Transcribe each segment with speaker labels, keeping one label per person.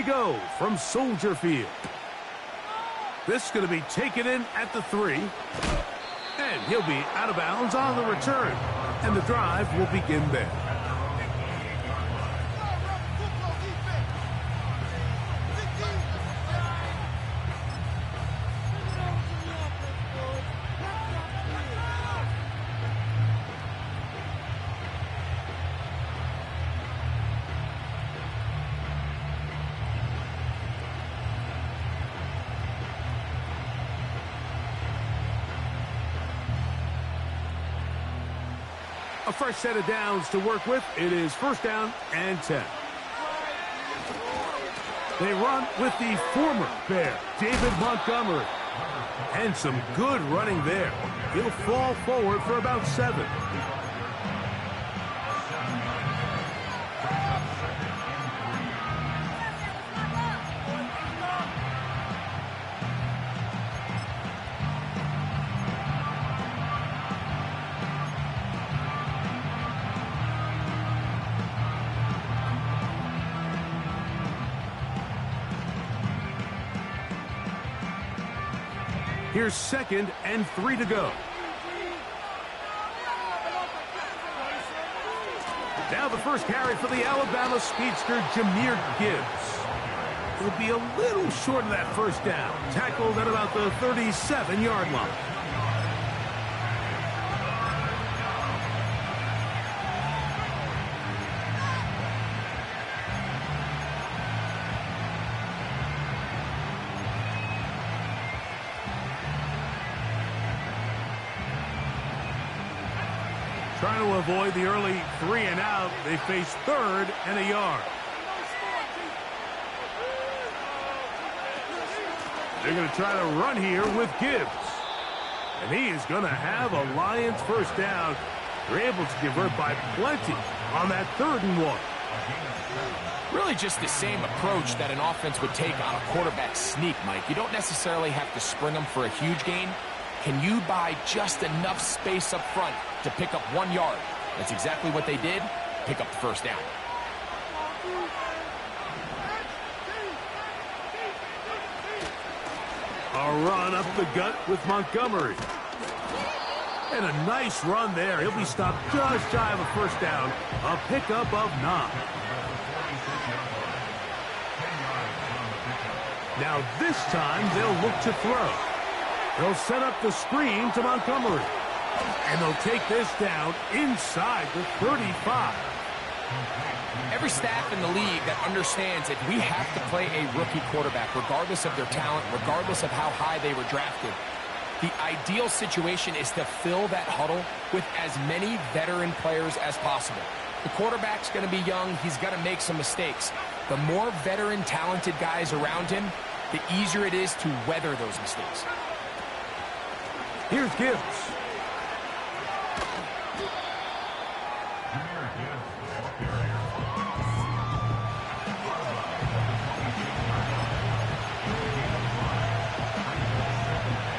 Speaker 1: go from Soldier Field. This is going to be taken in at the 3. And he'll be out of bounds on the return. And the drive will begin there. A fresh set of downs to work with. It is 1st down and 10. They run with the former Bear, David Montgomery. And some good running there. He'll fall forward for about 7. Here's 2nd and 3 to go. Now the first carry for the Alabama speedster, Jahmyr Gibbs. He'll be a little short of that 1st down. Tackled at about the 37-yard line. Trying to avoid the early 3 and out. They face 3rd and a yard. They're going to try to run here with Gibbs. And he is going to have a Lions 1st down. They're able to convert by plenty on that 3rd and 1.
Speaker 2: Really just the same approach that an offense would take on a quarterback sneak, Mike. You don't necessarily have to spring them for a huge gain. Can you buy just enough space up front to pick up 1 yard? That's exactly what they did. Pick up the 1st down.
Speaker 1: A run up the gut with Montgomery. And a nice run there. He'll be stopped just shy of a 1st down. A pickup of 9. Now this time they'll look to throw. They'll set up the screen to Montgomery. And they'll take this down inside the 35.
Speaker 2: Every staff in the league that understands that we have to play a rookie quarterback, regardless of their talent, regardless of how high they were drafted. The ideal situation is to fill that huddle with as many veteran players as possible. The quarterback's going to be young. He's going to make some mistakes. The more veteran, talented guys around him, the easier it is to weather those mistakes.
Speaker 1: Here's Gibbs.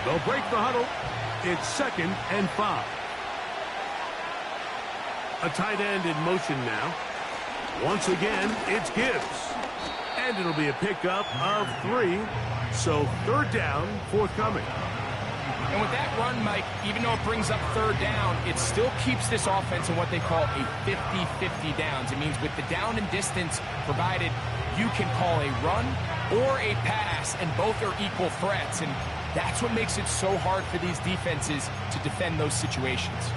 Speaker 1: They'll break the huddle. It's 2nd and 5. A tight end in motion now. Once again, it's Gibbs. And it'll be a pickup of 3. So 3rd down forthcoming.
Speaker 2: And with that run, Mike, even though it brings up 3rd down, it still keeps this offense in what they call a 50-50 downs. It means with the down and distance provided, you can call a run or a pass, and both are equal threats. And that's what makes it so hard for these defenses to defend those situations.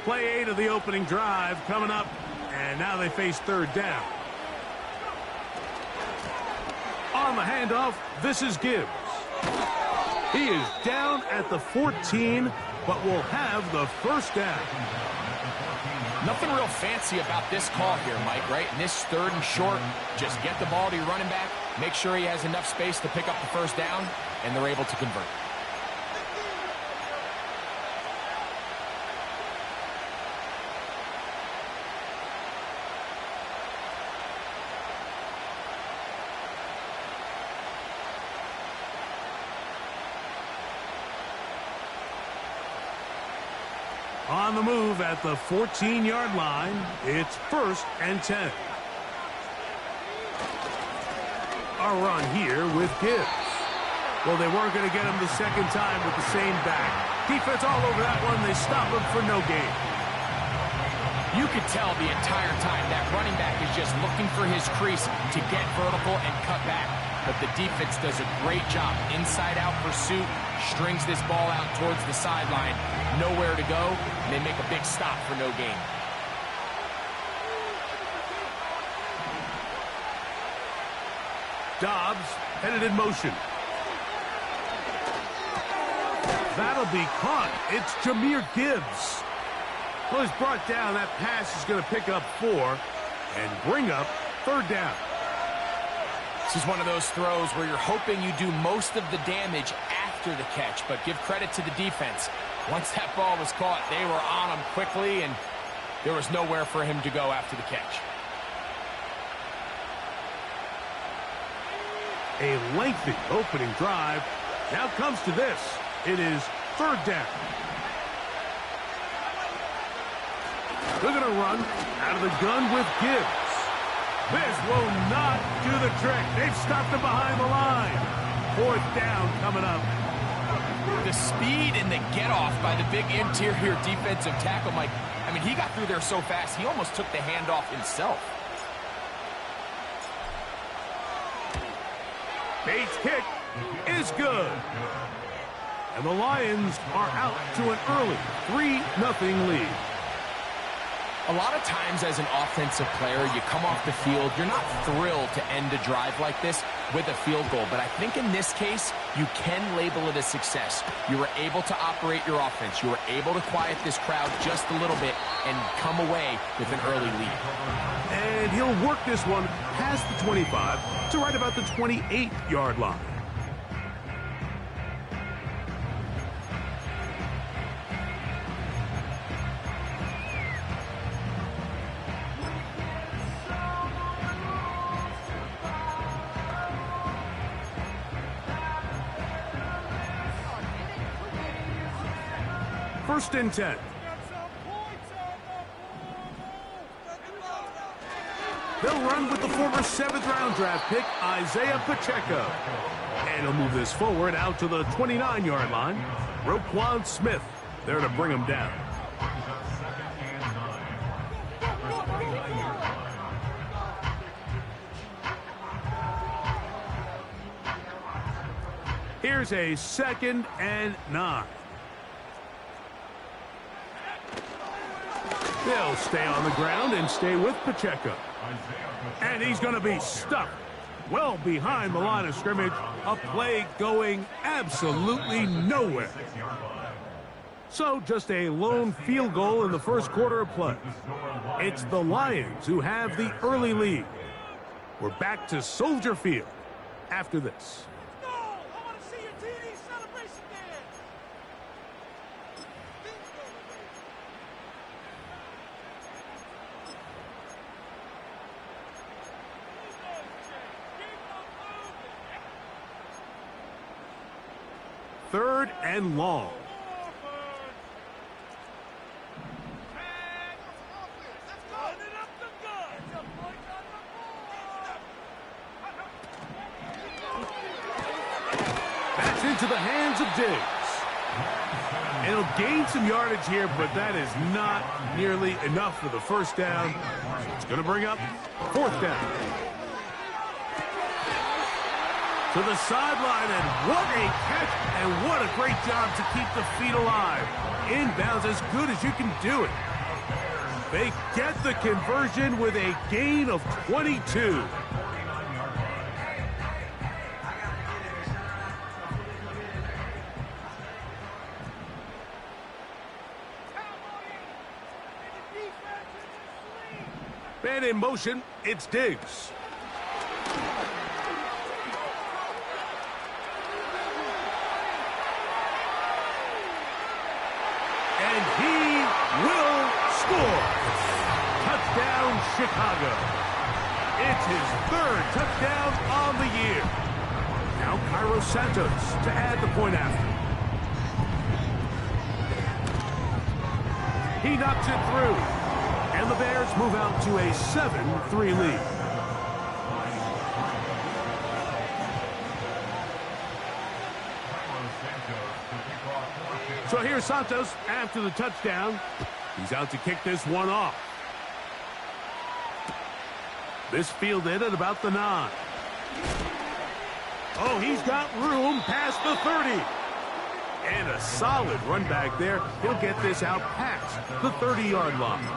Speaker 1: Play 8 of the opening drive coming up, and now they face 3rd down. On the handoff, this is Gibbs. He is down at the 14, but will have the 1st down.
Speaker 2: Nothing real fancy about this call here, Mike, right? In this 3rd and short, just get the ball to your running back, make sure he has enough space to pick up the 1st down, and they're able to convert.
Speaker 1: On the move at the 14-yard line, it's 1st and 10. A run here with Gibbs. Well, they weren't going to get him the second time with the same back. Defense all over that one. They stop him for no gain.
Speaker 2: You could tell the entire time that running back is just looking for his crease to get vertical and cut back. But the defense does a great job. Inside-out pursuit, strings this ball out towards the sideline. Nowhere to go, and they make a big stop for no gain.
Speaker 1: Dobbs headed in motion. That'll be caught. It's Jahmyr Gibbs. Well, he's brought down. That pass is going to pick up 4 and bring up 3rd down.
Speaker 2: This is one of those throws where you're hoping you do most of the damage after the catch, but give credit to the defense. Once that ball was caught, they were on him quickly, and there was nowhere for him to go after the catch.
Speaker 1: A lengthy opening drive. Now comes to this. It is 3rd down. They're going to run out of the gun with Gibbs. This will not do the trick. They've stopped him behind the line. 4th down coming up.
Speaker 2: The speed and the get-off by the big interior defensive tackle, Mike. I mean, he got through there so fast, he almost took the handoff himself.
Speaker 1: Bates' kick is good. And the Lions are out to an early 3-0 lead.
Speaker 2: A lot of times as an offensive player, you come off the field, you're not thrilled to end a drive like this with a field goal. But I think in this case, you can label it a success. You were able to operate your offense. You were able to quiet this crowd just a little bit and come away with an early lead.
Speaker 1: And he'll work this one past the 25 to right about the 28-yard line. First and 10. They'll run with the former 7th-round draft pick, Isaiah Pacheco. And he'll move this forward out to the 29-yard line. Roquan Smith there to bring him down. Here's a 2nd and 9. They'll stay on the ground and stay with Pacheco. And he's going to be stuck well behind the line of scrimmage. A play going absolutely nowhere. So just a lone field goal in the first quarter of play. It's the Lions who have the early lead. We're back to Soldier Field after this. Third and long. That's into the hands of Diggs. And he'll gain some yardage here, but that is not nearly enough for the first down. It's going to bring up 4th down. To the sideline, and what a catch, and what a great job to keep the feet alive. Inbounds as good as you can do it. They get the conversion with a gain of 22. And in motion, it's Diggs. And he will score. Touchdown, Chicago. It's his 3rd touchdown on the year. Now Cairo Santos to add the point after. He knocks it through. And the Bears move out to a 7-3 lead. So here's Santos after the touchdown. He's out to kick this one off. This fielded at about the 9. Oh, he's got room past the 30. And a solid run back there. He'll get this out past the 30-yard line.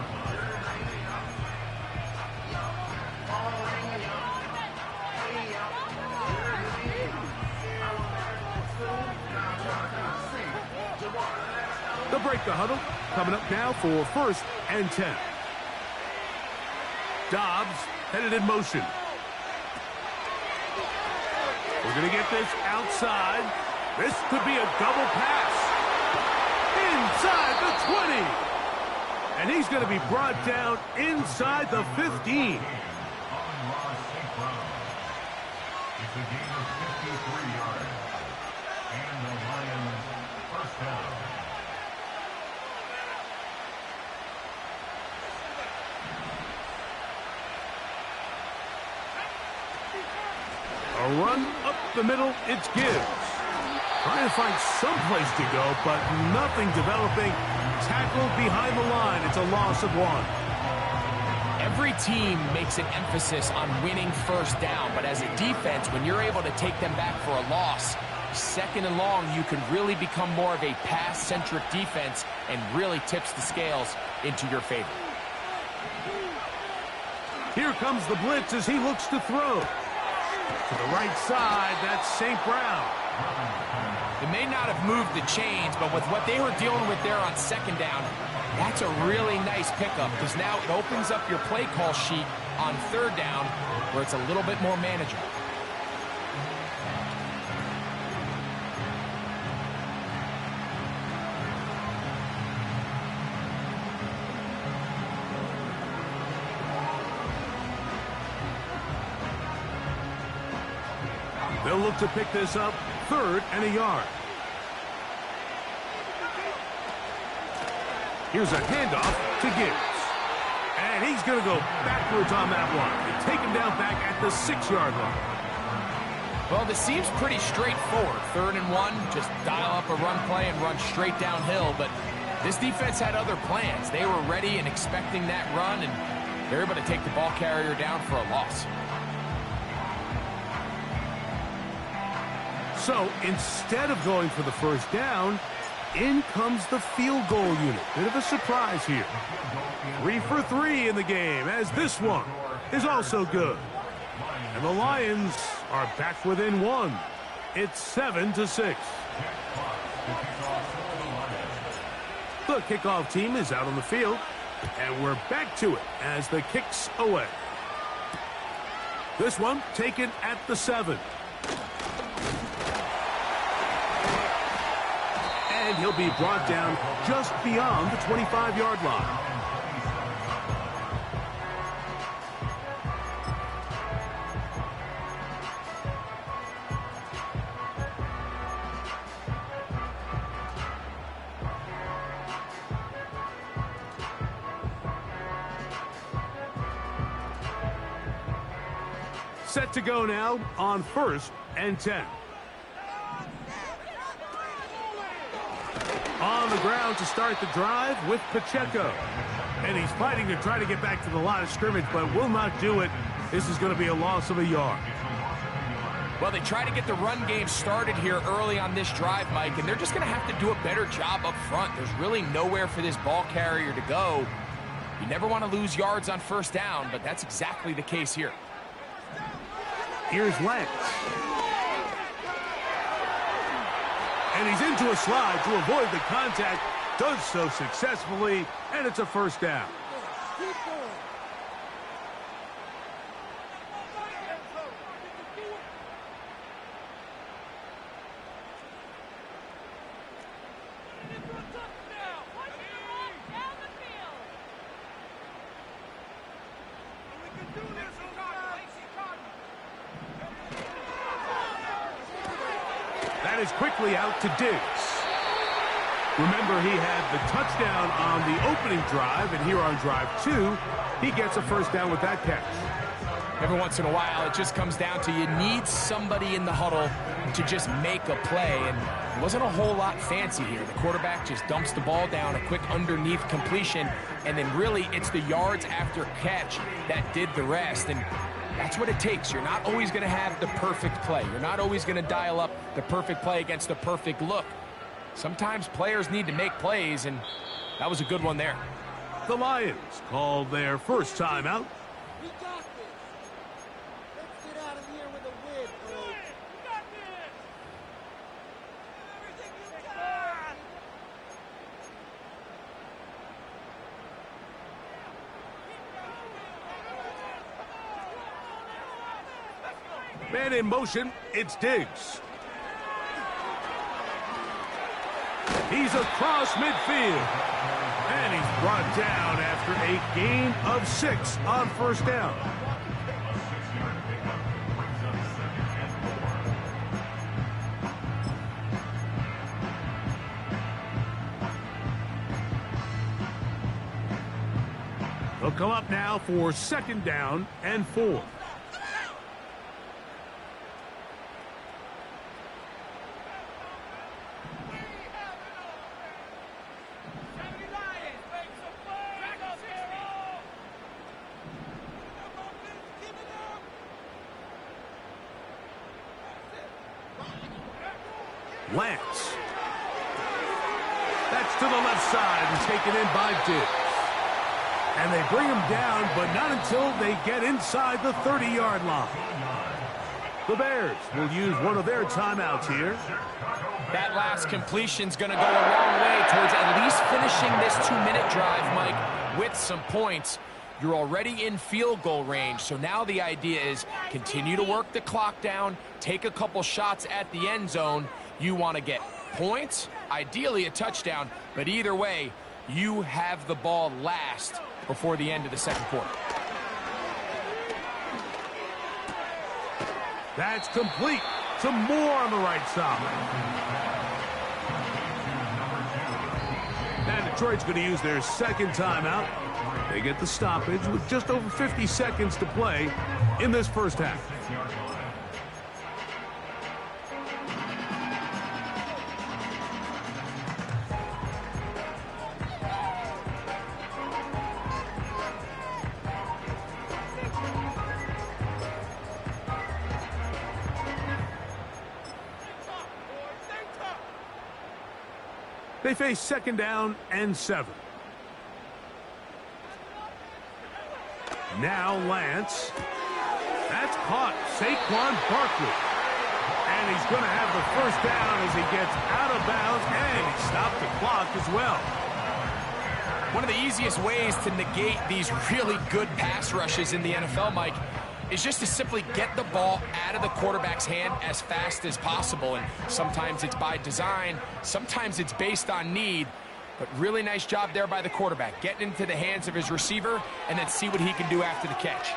Speaker 1: They'll break the huddle. Coming up now for 1st and 10. Dobbs headed in motion. We're going to get this outside. This could be a double pass. Inside the 20. And he's going to be brought down inside the 15. It's a gain of 53 yards. And the Lions first down. A run up the middle, it's Gibbs. Trying to find some place to go, but nothing developing. Tackled behind the line. It's a loss of 1.
Speaker 2: Every team makes an emphasis on winning first down, but as a defense, when you're able to take them back for a loss, 2nd and long, you can really become more of a pass-centric defense and really tips the scales into your favor.
Speaker 1: Here comes the blitz as he looks to throw. To the right side, that's St. Brown.
Speaker 2: They may not have moved the chains, but with what they were dealing with there on 2nd down, that's a really nice pickup because now it opens up your play call sheet on 3rd down where it's a little bit more manageable.
Speaker 1: They'll look to pick this up 3rd and a yard. Here's a handoff to Gibbs. And he's going to go backwards on that one. They take him down back at the 6-yard line.
Speaker 2: Well, this seems pretty straightforward. 3rd and 1, just dial up a run play and run straight downhill. But this defense had other plans. They were ready and expecting that run, and they're able to take the ball carrier down for a loss.
Speaker 1: So instead of going for the first down, in comes the field goal unit. Bit of a surprise here. 3 for 3 in the game, as this one is also good. And the Lions are back within 1. It's 7-6. The kickoff team is out on the field, and we're back to it as the kick's away. This one taken at the 7. And he'll be brought down just beyond the 25-yard line. Set to go now on 1st and 10. On the ground to start the drive with Pacheco. And he's fighting to try to get back to the line of scrimmage, but will not do it. This is going to be a loss of a yard.
Speaker 2: Well, they try to get the run game started here early on this drive, Mike, and they're just going to have to do a better job up front. There's really nowhere for this ball carrier to go. You never want to lose yards on 1st down, but that's exactly the case here.
Speaker 1: Here's Lance. And he's into a slide to avoid the contact. Does so successfully, and it's a 1st down. That is quickly out to Diggs. Remember, he had the touchdown on the opening drive, and here on drive 2, he gets a first down with that catch.
Speaker 2: Every once in a while, it just comes down to you need somebody in the huddle to just make a play, and it wasn't a whole lot fancy here. The quarterback just dumps the ball down, a quick underneath completion, and then really it's the yards after catch that did the rest, and that's what it takes. You're not always going to have the perfect play. You're not always going to dial up the perfect play against the perfect look. Sometimes players need to make plays, and that was a good one there.
Speaker 1: The Lions called their first timeout.
Speaker 3: We got this. Let's get out of here with a win, folks. We got this. Everything you got.
Speaker 1: Man in motion, it's Diggs. He's across midfield. And he's brought down after a gain of 6 on first down. They'll come up now for 2nd down and 4. Lance. That's to the left side and taken in by Diggs. And they bring him down, but not until they get inside the 30-yard line. The Bears will use one of their timeouts here.
Speaker 2: That last completion's going to go a long way towards at least finishing this 2-minute drive, Mike, with some points. You're already in field goal range, so now the idea is continue to work the clock down, take a couple shots at the end zone. You want to get points, ideally a touchdown, but either way, you have the ball last before the end of the second quarter.
Speaker 1: That's complete. Some more on the right side. And Detroit's going to use their 2nd timeout. They get the stoppage with just over 50 seconds to play in this first half. They face 2nd down and 7. Now Lance. That's caught. Saquon Barkley. And he's going to have the first down as he gets out of bounds, and he stopped the clock as well.
Speaker 2: One of the easiest ways to negate these really good pass rushes in the NFL, Mike, is just to simply get the ball out of the quarterback's hand as fast as possible. And sometimes it's by design, sometimes it's based on need. But really nice job there by the quarterback, getting into the hands of his receiver and then see what he can do after the catch.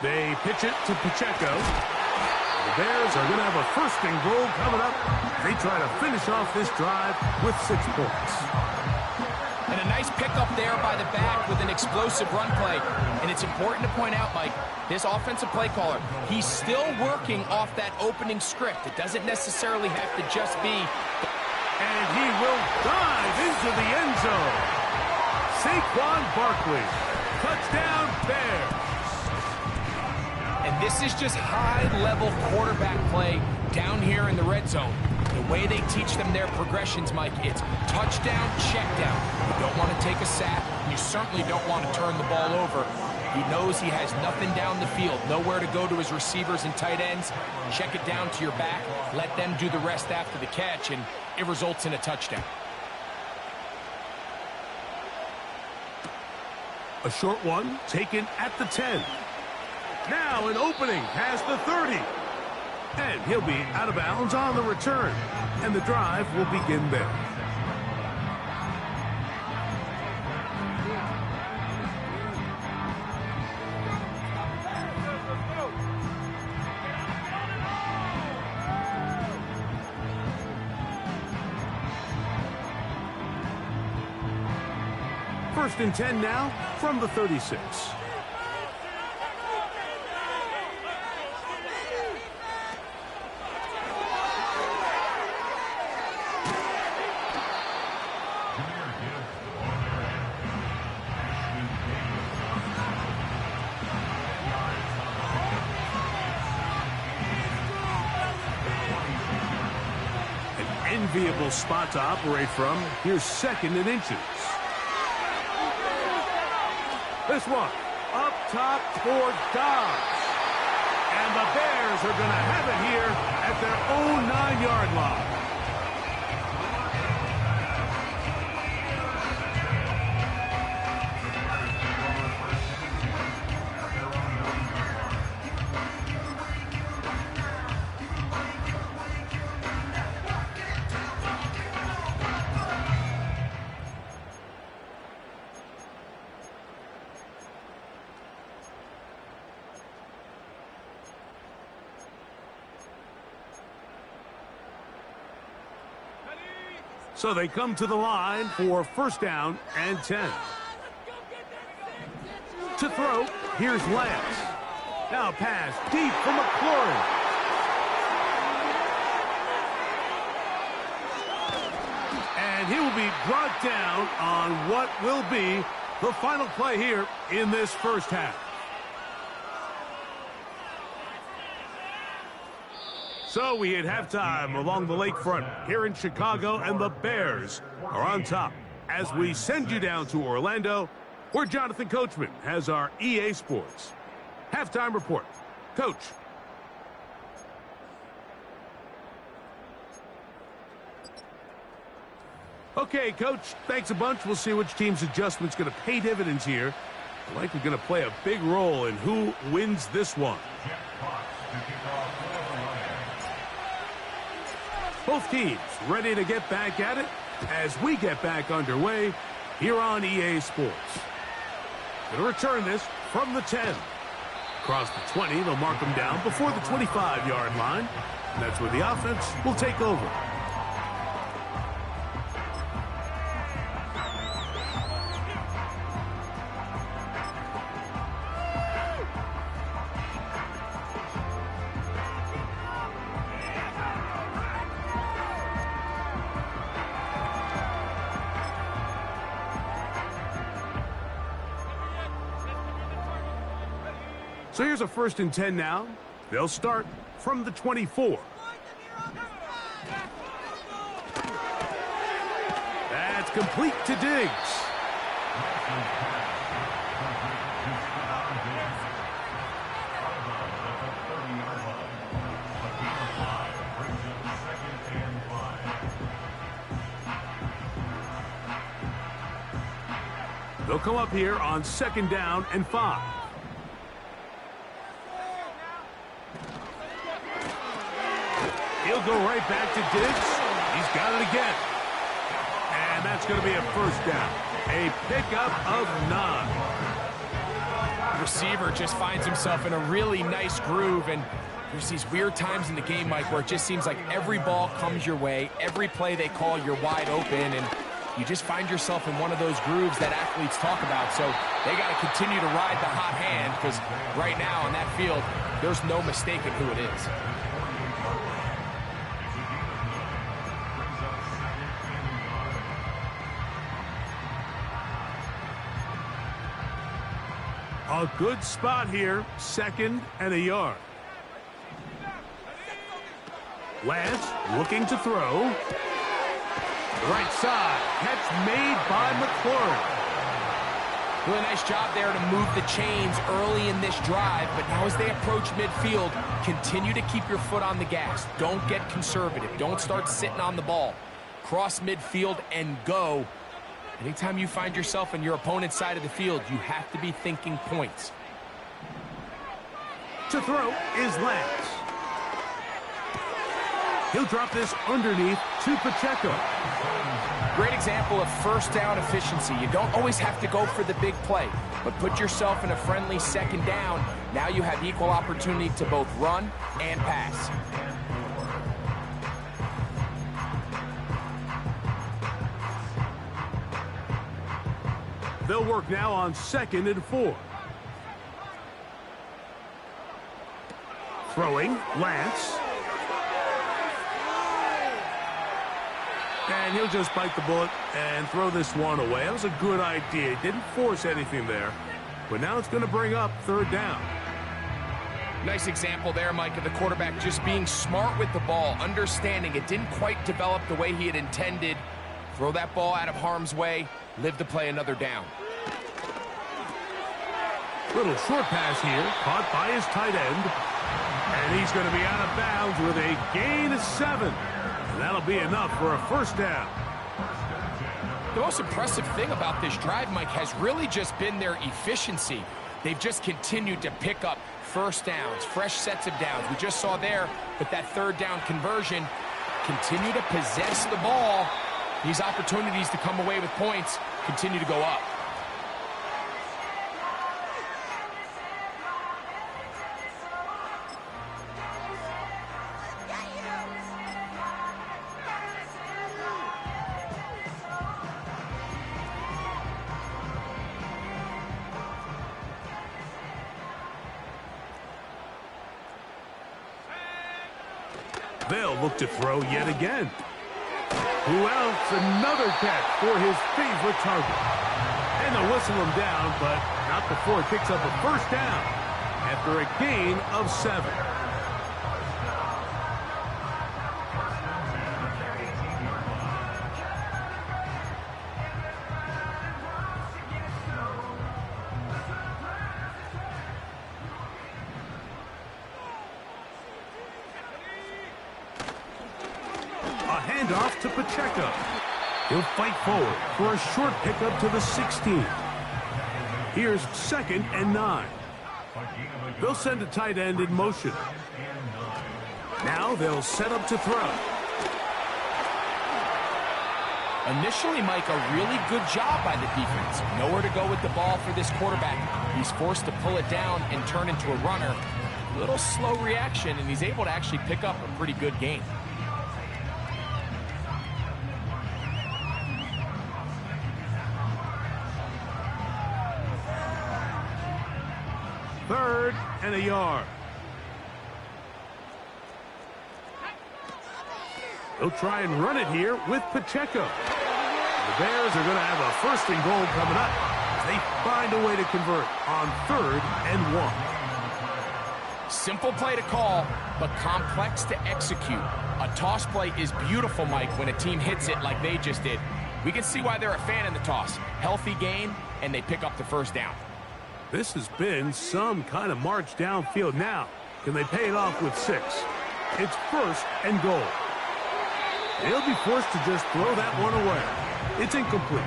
Speaker 1: They pitch it to Pacheco. The Bears are going to have a 1st and goal coming up. They try to finish off this drive with 6 points.
Speaker 2: And a nice pickup there by the back with an explosive run play. And it's important to point out, Mike, this offensive play caller, he's still working off that opening script. It doesn't necessarily have to just be...
Speaker 1: And he will dive into the end zone. Saquon Barkley. Touchdown, Bears.
Speaker 2: And this is just high-level quarterback play down here in the red zone. The way they teach them their progressions, Mike, it's touchdown, check down. You don't want to take a sack. You certainly don't want to turn the ball over. He knows he has nothing down the field, nowhere to go to his receivers and tight ends. Check it down to your back. Let them do the rest after the catch, and it results in a touchdown.
Speaker 1: A short one taken at the 10. Now an opening past the 30. And he'll be out of bounds on the return. And the drive will begin there. First and 10 now from the 36. Enviable spot to operate from. Here's second and inches. This one up top toward Dobbs. And the Bears are going to have it here at their own 9-yard line. So they come to the line for first down and 10. To throw, here's Lance. Now pass deep for McLaurin. And he will be brought down on what will be the final play here in this first half. So we hit halftime along the lakefront here in Chicago, and the Bears are on top as we send you down to Orlando, where Jonathan Coachman has our EA Sports halftime report. Coach. Okay, Coach, thanks a bunch. We'll see which team's adjustment's going to pay dividends here. Likely going to play a big role in who wins this one. Both teams ready to get back at it as we get back underway here on EA Sports. Going to return this from the 10. Across the 20, they'll mark them down before the 25-yard line. And that's where the offense will take over. So here's a first and 10 now. They'll start from the 24. That's complete to Diggs. They'll come up here on second down and 5. He'll go right back to Diggs. He's got it again. And that's going to be a first down. A pickup of 9.
Speaker 2: The receiver just finds himself in a really nice groove, and there's these weird times in the game, Mike, where it just seems like every ball comes your way, every play they call, you're wide open, and you just find yourself in one of those grooves that athletes talk about. So they got to continue to ride the hot hand, because right now on that field, there's no mistaking who it is.
Speaker 1: A good spot here, second and a yard. Lance looking to throw. Right side, catch made by McLaurin.
Speaker 2: Really nice job there to move the chains early in this drive, but now as they approach midfield, continue to keep your foot on the gas. Don't get conservative. Don't start sitting on the ball. Cross midfield and go. Anytime you find yourself on your opponent's side of the field, you have to be thinking points.
Speaker 1: To throw is Lance. He'll drop this underneath to Pacheco.
Speaker 2: Great example of first down efficiency. You don't always have to go for the big play, but put yourself in a friendly second down. Now you have equal opportunity to both run and pass.
Speaker 1: They'll work now on 2nd and 4. Throwing, Lance. And he'll just bite the bullet and throw this one away. That was a good idea. He didn't force anything there. But now it's going to bring up 3rd down.
Speaker 2: Nice example there, Mike, of the quarterback just being smart with the ball, understanding it didn't quite develop the way he had intended. Throw that ball out of harm's way, live to play another down.
Speaker 1: Little short pass here, caught by his tight end. And he's going to be out of bounds with a gain of 7. And that'll be enough for a 1st down.
Speaker 2: The most impressive thing about this drive, Mike, has really just been their efficiency. They've just continued to pick up 1st downs, fresh sets of downs. We just saw there, but that 3rd down conversion, continue to possess the ball. These opportunities to come away with points continue to go up.
Speaker 1: They'll look to throw yet again. Who else? Another catch for his favorite target. And they'll whistle him down, but not before he picks up a 1st down after a gain of 7. Handoff to Pacheco. He'll fight forward for a short pickup to the 16. Here's 2nd and 9. They'll send a tight end in motion. Now they'll set up to throw.
Speaker 2: Initially, Mike, a really good job by the defense. Nowhere to go with the ball for this quarterback. He's forced to pull it down and turn into a runner. Little slow reaction, and he's able to actually pick up a pretty good gain.
Speaker 1: 3rd and a yard. He'll try and run it here with Pacheco. The Bears are going to have a 1st and goal coming up as they find a way to convert on 3rd and 1.
Speaker 2: Simple play to call, but complex to execute. A toss play is beautiful, Mike, when a team hits it like they just did. We can see why they're a fan in the toss. Healthy game, and they pick up the 1st down.
Speaker 1: This has been some kind of march downfield now. Can they pay it off with 6? It's 1st and goal. They'll be forced to just throw that one away. It's incomplete.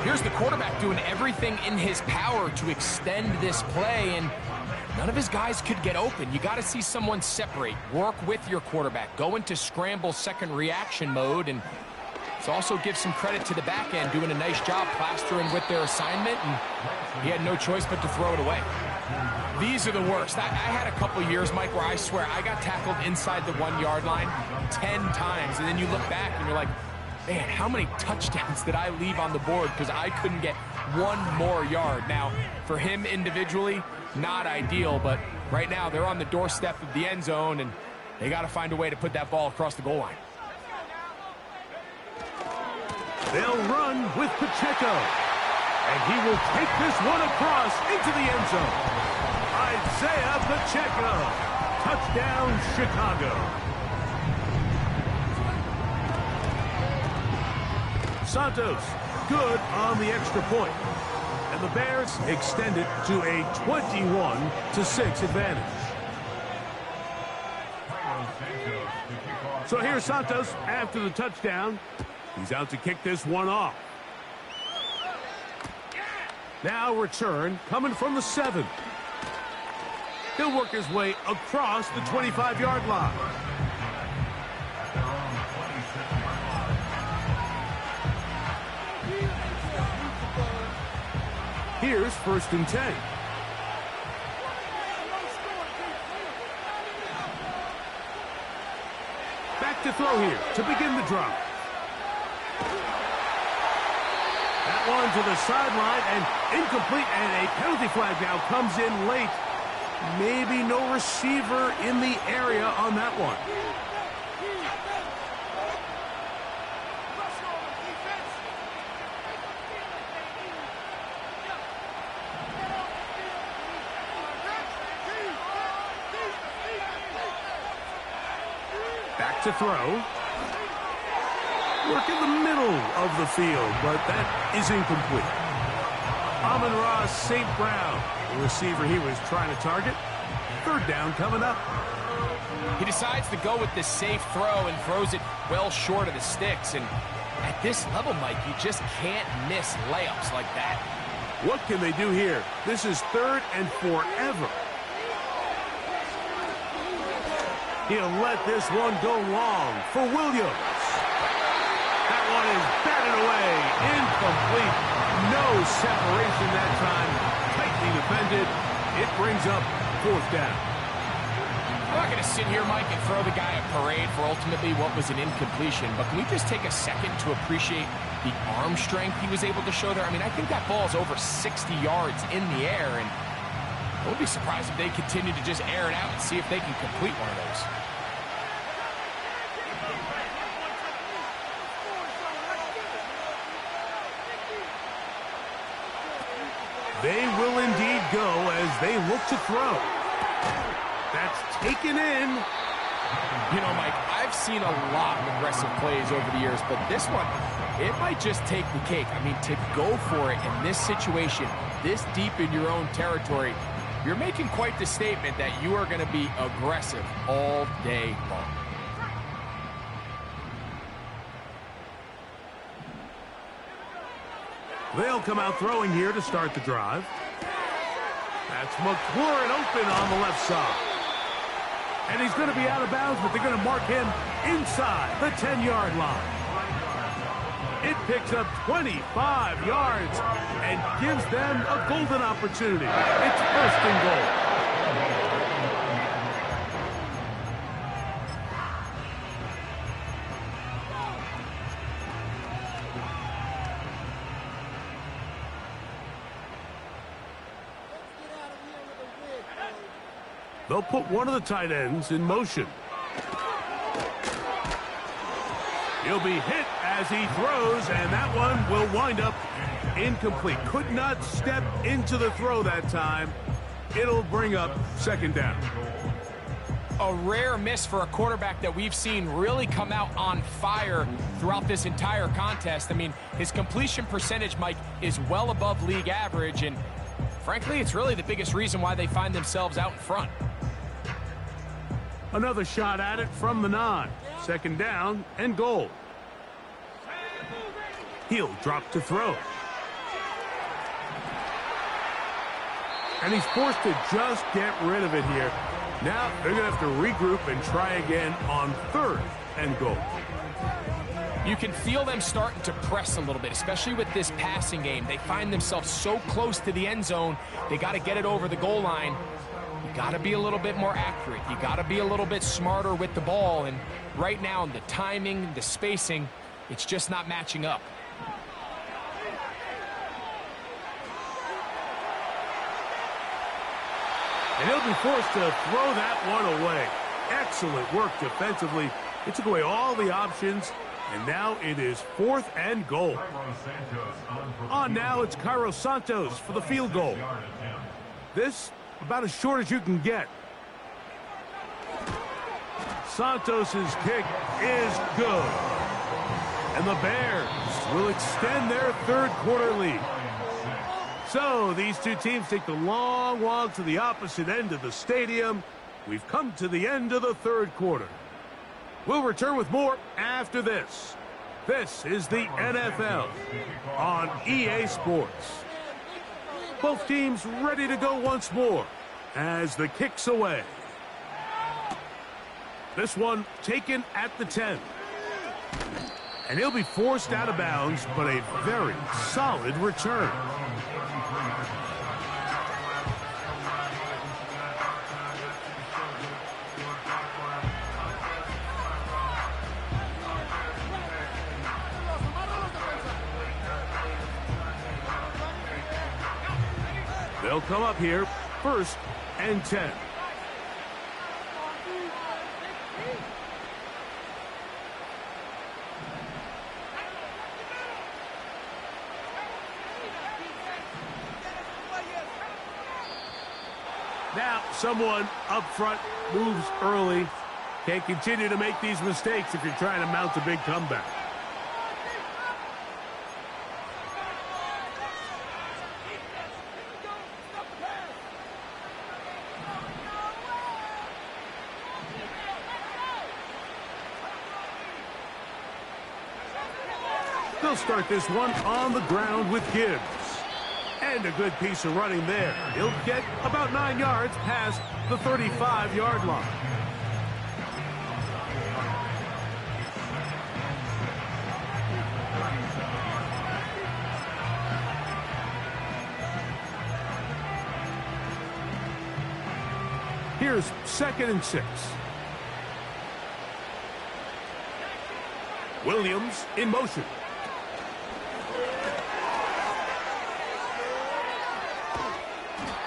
Speaker 2: Here's the quarterback doing everything in his power to extend this play, and none of his guys could get open. You got to see someone separate, work with your quarterback, go into scramble 2nd reaction mode, and let's also give some credit to the back end doing a nice job plastering with their assignment, and he had no choice but to throw it away. These are the worst. I had a couple years, Mike, where I swear I got tackled inside the 1-yard line 10 times, and then you look back and you're like, man, how many touchdowns did I leave on the board because I couldn't get one more yard? Now, for him individually, not ideal, but right now they're on the doorstep of the end zone, and they got to find a way to put that ball across the goal line.
Speaker 1: They'll run with Pacheco, and he will take this one across into the end zone. Isaiah Pacheco, touchdown Chicago. Santos, good on the extra point. And the Bears extend it to a 21-6 advantage. So here's Santos after the touchdown. He's out to kick this one off. Now return coming from the 7. He'll work his way across the 25-yard line. Here's 1st and 10. Back to throw here to begin the drive. that one to the sideline and incomplete, and a penalty flag now comes in late. Maybe no receiver in the area on that one. Back to throw. Work in the middle of the field, but that is incomplete. Amon-Ra St. Brown, the receiver he was trying to target. Third down coming up.
Speaker 2: He decides to go with the safe throw and throws it well short of the sticks. And at this level, Mike, you just can't miss layups like that.
Speaker 1: What can they do here? This is third and forever. He'll let this one go long for Williams. That one is batted away. Incomplete. No separation that time. Tightly defended. It brings up fourth down.
Speaker 2: I'm not going to sit here, Mike, and throw the guy a parade for ultimately what was an incompletion, but can we just take a second to appreciate the arm strength he was able to show there? I mean, I think that ball is over 60 yards in the air, and I would be surprised if they continue to just air it out and see if they can complete one of those.
Speaker 1: They will indeed go as they look to throw. That's taken in.
Speaker 2: You know, Mike, I've seen a lot of aggressive plays over the years, but this one, it might just take the cake. I mean, to go for it in this situation, this deep in your own territory, you're making quite the statement that you are going to be aggressive all day long.
Speaker 1: They'll come out throwing here to start the drive. That's McLaurin open on the left side. And he's going to be out of bounds, but they're going to mark him inside the 10-yard line. It picks up 25 yards and gives them a golden opportunity. It's first and goal. They'll put one of the tight ends in motion. He'll be hit as he throws, and that one will wind up incomplete. Could not step into the throw that time. It'll bring up second down.
Speaker 2: A rare miss for a quarterback that we've seen really come out on fire throughout this entire contest. I mean, his completion percentage, Mike, is well above league average, and frankly, it's really the biggest reason why they find themselves out in front.
Speaker 1: Another shot at it from the 9. Second down and goal. He'll drop to throw. And he's forced to just get rid of it here. Now they're going to have to regroup and try again on third and goal.
Speaker 2: You can feel them starting to press a little bit, especially with this passing game. They find themselves so close to the end zone, they got to get it over the goal line. You got to be a little bit more accurate. You got to be a little bit smarter with the ball. And right now, the timing, the spacing, it's just not matching up.
Speaker 1: And he'll be forced to throw that one away. Excellent work defensively. It took away all the options, and now it is fourth and goal. On now, it's Cairo Santos for the field goal. This about as short as you can get. Santos's kick is good. And the Bears will extend their third quarter lead. So these two teams take the long walk to the opposite end of the stadium. We've come to the end of the third quarter. We'll return with more after this. This is the NFL on EA Sports. Both teams ready to go once more as the kick's away. This one taken at the 10. And he'll be forced out of bounds, but a very solid return. They'll come up here, 1st and 10. Now, someone up front moves early. Can't continue to make these mistakes if you're trying to mount a big comeback. They'll start this one on the ground with Gibbs. And a good piece of running there. He'll get about 9 yards past the 35-yard line. Here's 2nd and 6. Williams in motion.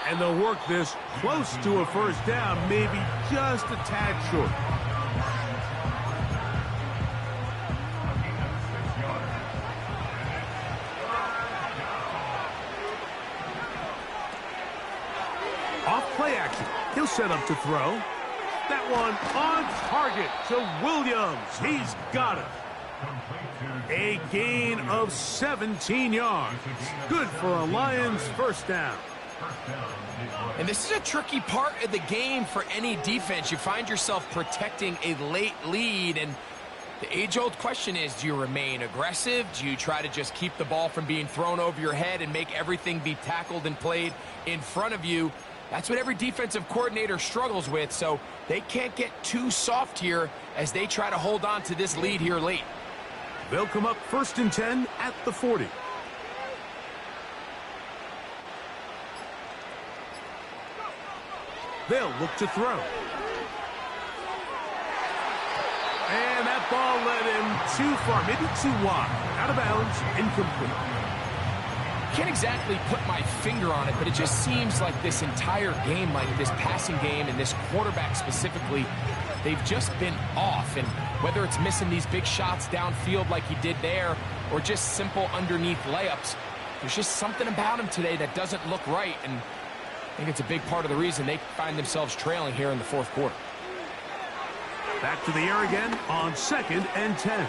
Speaker 1: And they'll work this close to a 1st down, maybe just a tad short. Off play action. He'll set up to throw. That one on target to Williams. He's got it. A gain of 17 yards. Good for a Lions 1st down.
Speaker 2: And this is a tricky part of the game for any defense. You find yourself protecting a late lead, and the age-old question is, do you remain aggressive? Do you try to just keep the ball from being thrown over your head and make everything be tackled and played in front of you? That's what every defensive coordinator struggles with, so they can't get too soft here as they try to hold on to this lead here late.
Speaker 1: They'll come up 1st and 10 at the 40. They'll look to throw. And that ball led him too far, maybe too wide. Out of bounds, incomplete.
Speaker 2: Can't exactly put my finger on it, but it just seems like this entire game, like this passing game and this quarterback specifically, they've just been off. And whether it's missing these big shots downfield like he did there or just simple underneath layups, there's just something about him today that doesn't look right. And I think it's a big part of the reason they find themselves trailing here in the 4th quarter.
Speaker 1: Back to the air again on 2nd and 10.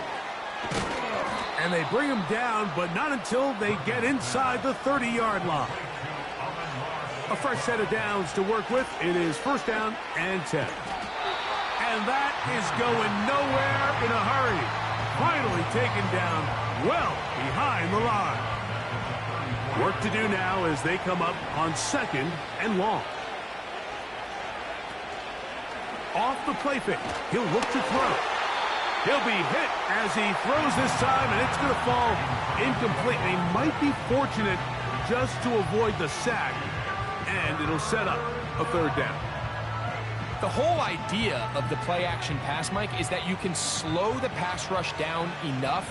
Speaker 1: And they bring him down, but not until they get inside the 30-yard line. A fresh set of downs to work with. It is 1st down and 10. And that is going nowhere in a hurry. Finally taken down well behind the line. Work to do now as they come up on 2nd and long. Off the play fake. He'll look to throw. He'll be hit as he throws this time, and it's going to fall incomplete. They might be fortunate just to avoid the sack, and it'll set up a 3rd down.
Speaker 2: The whole idea of the play-action pass, Mike, is that you can slow the pass rush down enough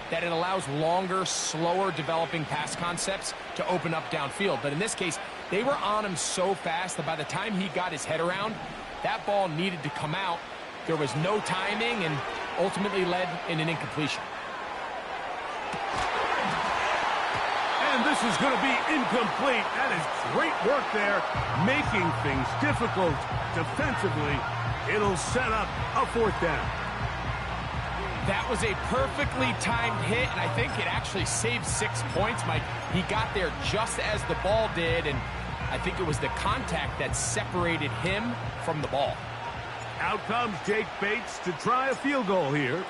Speaker 2: that it allows longer, slower developing pass concepts to open up downfield. But in this case, they were on him so fast that by the time he got his head around, that ball needed to come out. There was no timing and ultimately led in an incompletion.
Speaker 1: And this is going to be incomplete. That is great work there, making things difficult defensively. It'll set up a 4th down.
Speaker 2: That was a perfectly timed hit, and I think it actually saved 6 points, Mike. He got there just as the ball did, and I think it was the contact that separated him from the ball.
Speaker 1: Out comes Jake Bates to try a field goal here.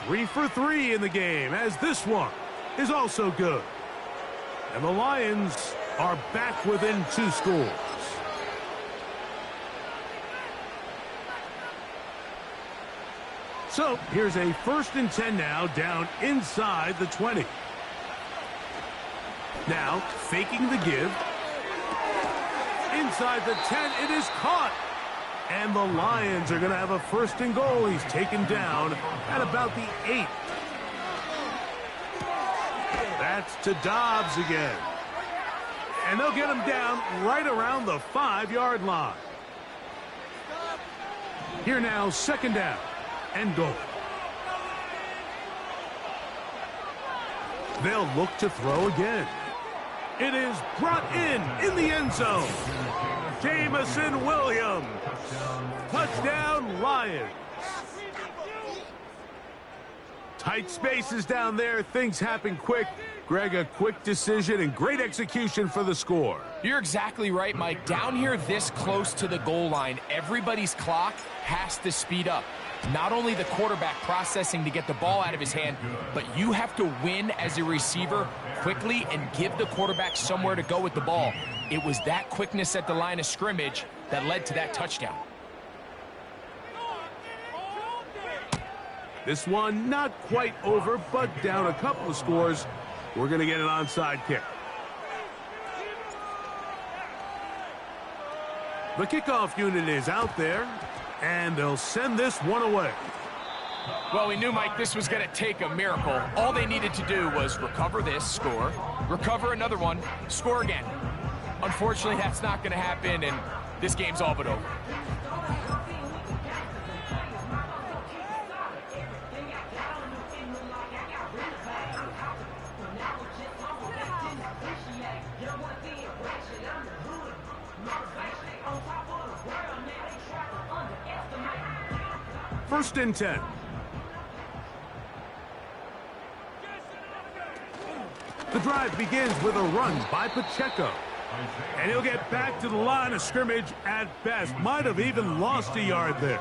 Speaker 1: 3 for 3 in the game, as this one is also good. And the Lions are back within 2 scores. So here's a 1st and 10 now, down inside the 20. Now faking the give. Inside the 10, it is caught. And the Lions are going to have a 1st and goal. He's taken down at about the 8. That's to Dobbs again. And they'll get him down right around the 5-yard line. Here now, second down and goal. They'll look to throw again. It is brought in the end zone. Jamison Williams. Touchdown, Lions. Tight spaces down there. Things happen quick. Greg, a quick decision and great execution for the score.
Speaker 2: You're exactly right, Mike. Down here this close to the goal line, everybody's clock has to speed up. Not only the quarterback processing to get the ball out of his hand, but you have to win as a receiver quickly and give the quarterback somewhere to go with the ball. It was that quickness at the line of scrimmage that led to that touchdown.
Speaker 1: This one not quite over, but down a couple of scores. We're going to get an onside kick. The kickoff unit is out there, and they'll send this one away.
Speaker 2: Well, we knew, Mike, this was going to take a miracle. All they needed to do was recover this, score, recover another one, score again. Unfortunately, that's not going to happen, and this game's all but over.
Speaker 1: First and 10. The drive begins with a run by Pacheco. And he'll get back to the line of scrimmage at best. Might have even lost a yard there.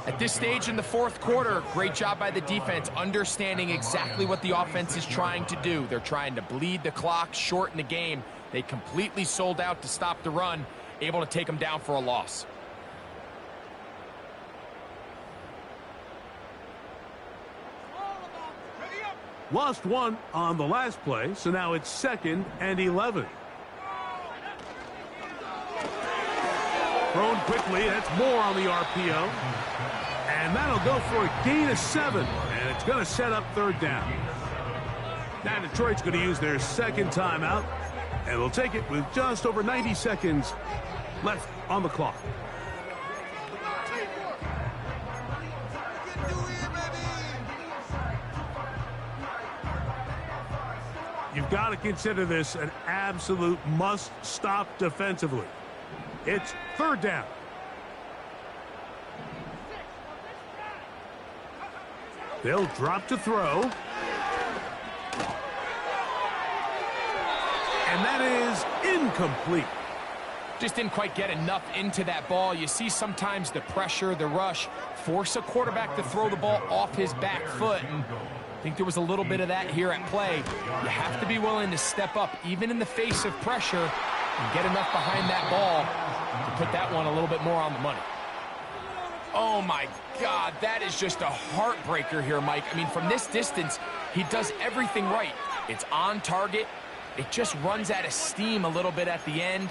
Speaker 2: At this stage in the fourth quarter, great job by the defense, understanding exactly what the offense is trying to do. They're trying to bleed the clock, shorten the game. They completely sold out to stop the run, able to take them down for a loss.
Speaker 1: Lost one on the last play, so now it's 2nd and 11. Thrown quickly, that's more on the RPO. And that'll go for a gain of 7, and it's going to set up third down. Now Detroit's going to use their second timeout, and they'll take it with just over 90 seconds left on the clock. You've got to consider this an absolute must-stop defensively. It's third down. They'll drop to throw. And that is incomplete.
Speaker 2: Just didn't quite get enough into that ball. You see sometimes the pressure, the rush, force a quarterback to throw the ball off his back foot. And I think there was a little bit of that here at play. You have to be willing to step up, even in the face of pressure, and get enough behind that ball to put that one a little bit more on the money. Oh, my God, that is just a heartbreaker here, Mike. I mean, from this distance, he does everything right. It's on target. It just runs out of steam a little bit at the end.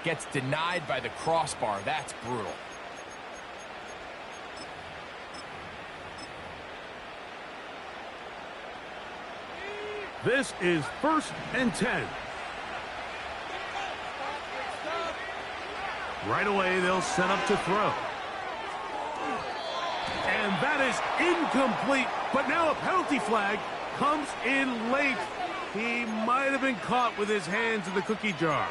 Speaker 2: Gets denied by the crossbar. That's brutal.
Speaker 1: This is 1st and 10. Right away, they'll set up to throw. And that is incomplete, but now a penalty flag comes in late. He might have been caught with his hands in the cookie jar.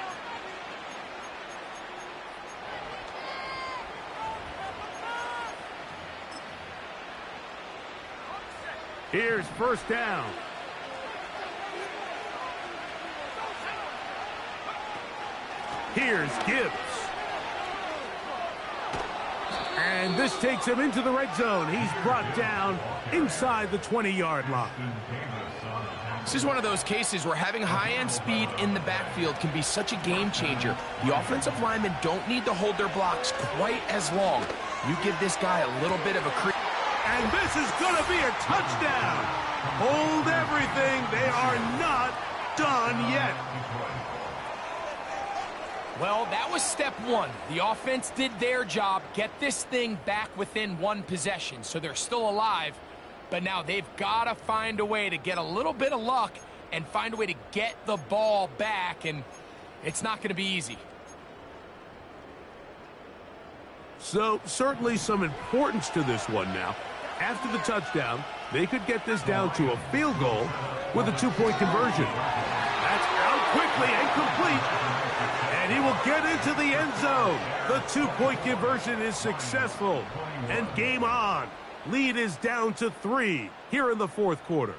Speaker 1: Here's first down. Here's Gibbs. And this takes him into the red zone. He's brought down inside the 20-yard line.
Speaker 2: This is one of those cases where having high-end speed in the backfield can be such a game changer. The offensive linemen don't need to hold their blocks quite as long. You give this guy a little bit of a creep.
Speaker 1: And this is going to be a touchdown. Hold everything. They are not done yet.
Speaker 2: Well, that was step one. The offense did their job, get this thing back within one possession, so they're still alive. But now they've got to find a way to get a little bit of luck and find a way to get the ball back, and it's not going to be easy.
Speaker 1: So, certainly some importance to this one now. After the touchdown, they could get this down to a field goal with a 2-point conversion. That's out quickly and complete. And he will get into the end zone. The 2-point conversion is successful. And game on. Lead is down to 3 here in the fourth quarter.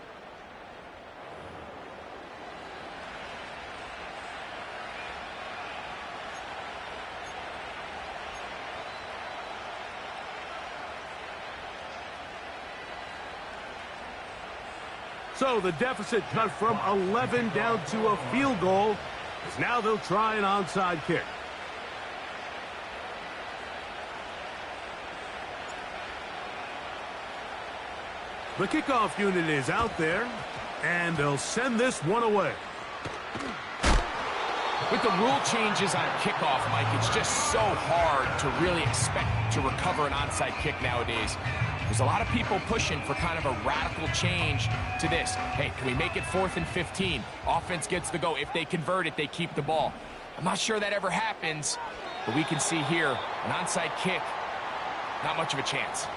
Speaker 1: So the deficit cut from 11 down to a field goal. As now they'll try an onside kick. The kickoff unit is out there, and they'll send this one away.
Speaker 2: With the rule changes on kickoff, Mike, it's just so hard to really expect to recover an onside kick nowadays. There's a lot of people pushing for kind of a radical change to this. Hey, can we make it 4th and 15? Offense gets the go. If they convert it, they keep the ball. I'm not sure that ever happens, but we can see here an onside kick, not much of a chance.